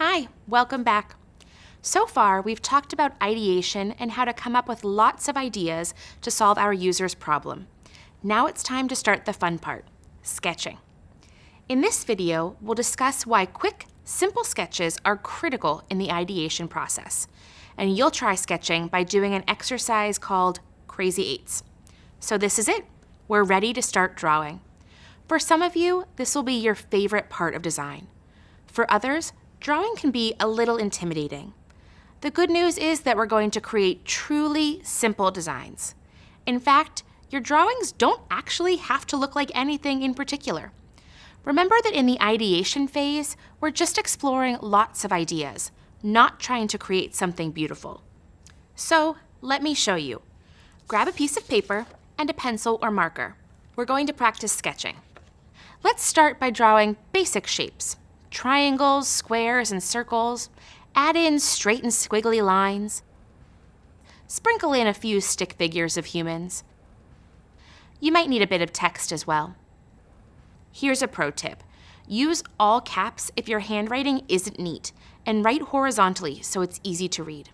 Hi, welcome back. So far, we've talked about ideation and how to come up with lots of ideas to solve our user's problem. Now it's time to start the fun part, sketching. In this video, we'll discuss why quick, simple sketches are critical in the ideation process. And you'll try sketching by doing an exercise called Crazy Eights. So this is it. We're ready to start drawing. For some of you, this will be your favorite part of design. For others, drawing can be a little intimidating. The good news is that we're going to create truly simple designs. In fact, your drawings don't actually have to look like anything in particular. Remember that in the ideation phase, we're just exploring lots of ideas, not trying to create something beautiful. So let me show you. Grab a piece of paper and a pencil or marker. We're going to practice sketching. Let's start by drawing basic shapes. Triangles, squares, and circles. Add in straight and squiggly lines. Sprinkle in a few stick figures of humans. You might need a bit of text as well. Here's a pro tip. Use all caps if your handwriting isn't neat, and write horizontally so it's easy to read.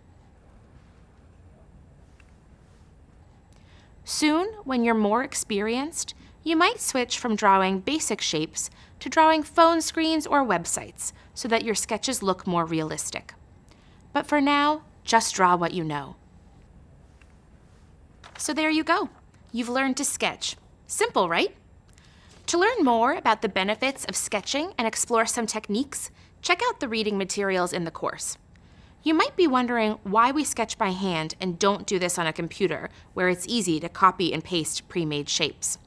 Soon, when you're more experienced, you might switch from drawing basic shapes to drawing phone screens or websites so that your sketches look more realistic. But for now, just draw what you know. So there you go. You've learned to sketch. Simple, right? To learn more about the benefits of sketching and explore some techniques, check out the reading materials in the course. You might be wondering why we sketch by hand and don't do this on a computer where it's easy to copy and paste pre-made shapes.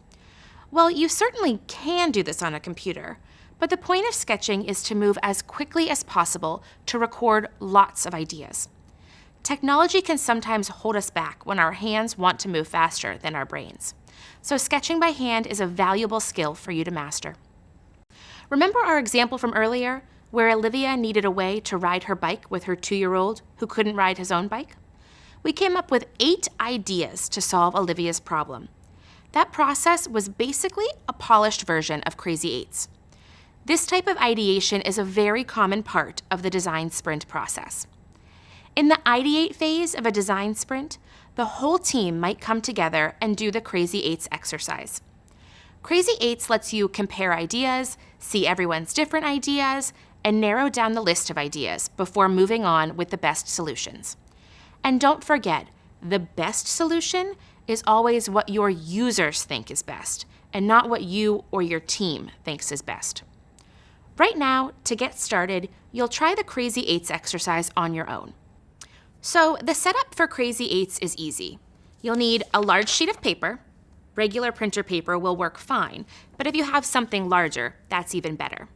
Well, you certainly can do this on a computer, but the point of sketching is to move as quickly as possible to record lots of ideas. Technology can sometimes hold us back when our hands want to move faster than our brains. So sketching by hand is a valuable skill for you to master. Remember our example from earlier, where Olivia needed a way to ride her bike with her 2-year-old who couldn't ride his own bike? We came up with 8 ideas to solve Olivia's problem. That process was basically a polished version of Crazy Eights. This type of ideation is a very common part of the design sprint process. In the ideate phase of a design sprint, the whole team might come together and do the Crazy Eights exercise. Crazy Eights lets you compare ideas, see everyone's different ideas, and narrow down the list of ideas before moving on with the best solutions. And don't forget, the best solution is always what your users think is best, and not what you or your team thinks is best. Right now, to get started, you'll try the Crazy Eights exercise on your own. So the setup for Crazy Eights is easy. You'll need a large sheet of paper. Regular printer paper will work fine, but if you have something larger, that's even better.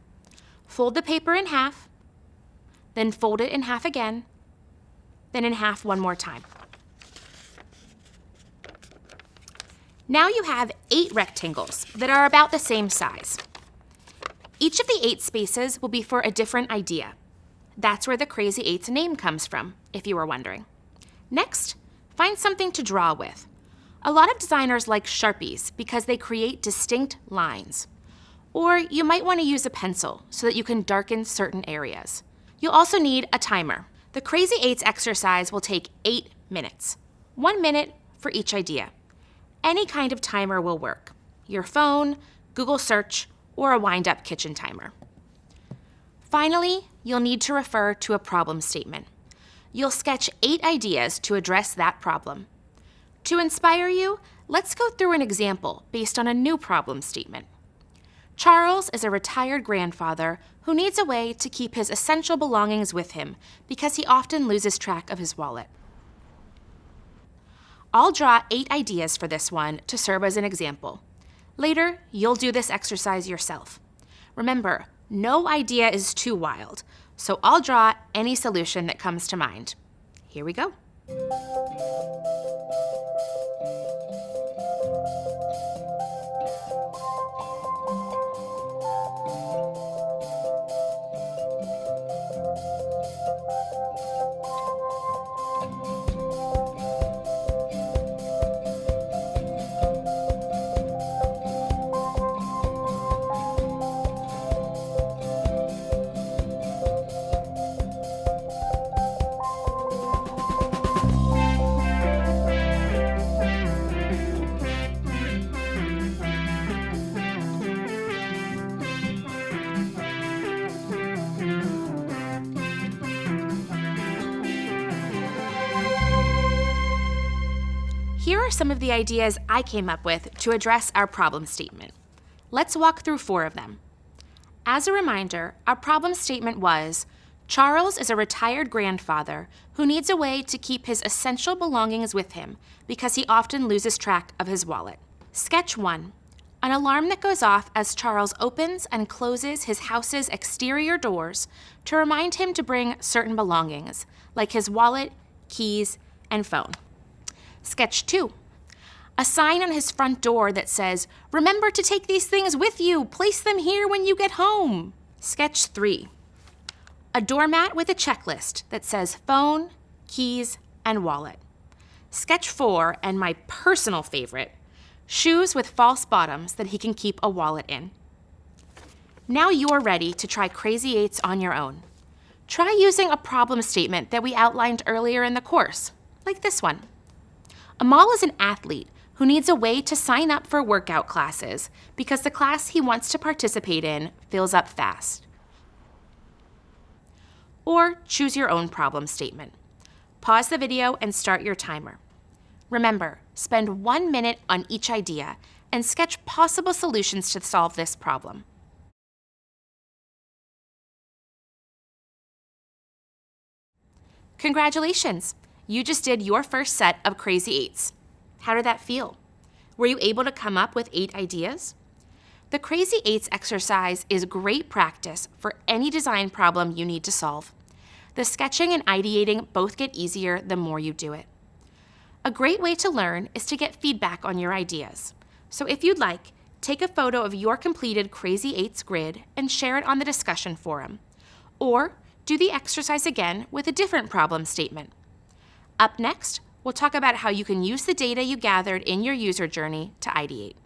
Fold the paper in half, then fold it in half again, then in half one more time. Now you have 8 rectangles that are about the same size. Each of the 8 spaces will be for a different idea. That's where the Crazy Eights name comes from, if you were wondering. Next, find something to draw with. A lot of designers like Sharpies because they create distinct lines. Or you might want to use a pencil so that you can darken certain areas. You'll also need a timer. The Crazy Eights exercise will take 8 minutes. 1 minute for each idea. Any kind of timer will work. Your phone, Google search, or a wind-up kitchen timer. Finally, you'll need to refer to a problem statement. You'll sketch 8 ideas to address that problem. To inspire you, let's go through an example based on a new problem statement. Charles is a retired grandfather who needs a way to keep his essential belongings with him because he often loses track of his wallet. I'll draw 8 ideas for this one to serve as an example. Later, you'll do this exercise yourself. Remember, no idea is too wild, so I'll draw any solution that comes to mind. Here we go. Here are some of the ideas I came up with to address our problem statement. Let's walk through 4 of them. As a reminder, our problem statement was, Charles is a retired grandfather who needs a way to keep his essential belongings with him because he often loses track of his wallet. Sketch 1. An alarm that goes off as Charles opens and closes his house's exterior doors to remind him to bring certain belongings, like his wallet, keys, and phone. Sketch 2. A sign on his front door that says, "Remember to take these things with you. Place them here when you get home." Sketch 3. A doormat with a checklist that says phone, keys, and wallet. Sketch 4, and my personal favorite, shoes with false bottoms that he can keep a wallet in. Now you're ready to try Crazy 8s on your own. Try using a problem statement that we outlined earlier in the course, like this one. Amal is an athlete who needs a way to sign up for workout classes because the class he wants to participate in fills up fast. Or choose your own problem statement. Pause the video and start your timer. Remember, spend 1 minute on each idea and sketch possible solutions to solve this problem. Congratulations! You just did your first set of Crazy 8s. How did that feel? Were you able to come up with 8 ideas? The Crazy 8s exercise is great practice for any design problem you need to solve. The sketching and ideating both get easier the more you do it. A great way to learn is to get feedback on your ideas. So if you'd like, take a photo of your completed Crazy 8s grid and share it on the discussion forum. Or do the exercise again with a different problem statement. Up next, we'll talk about how you can use the data you gathered in your user journey to ideate.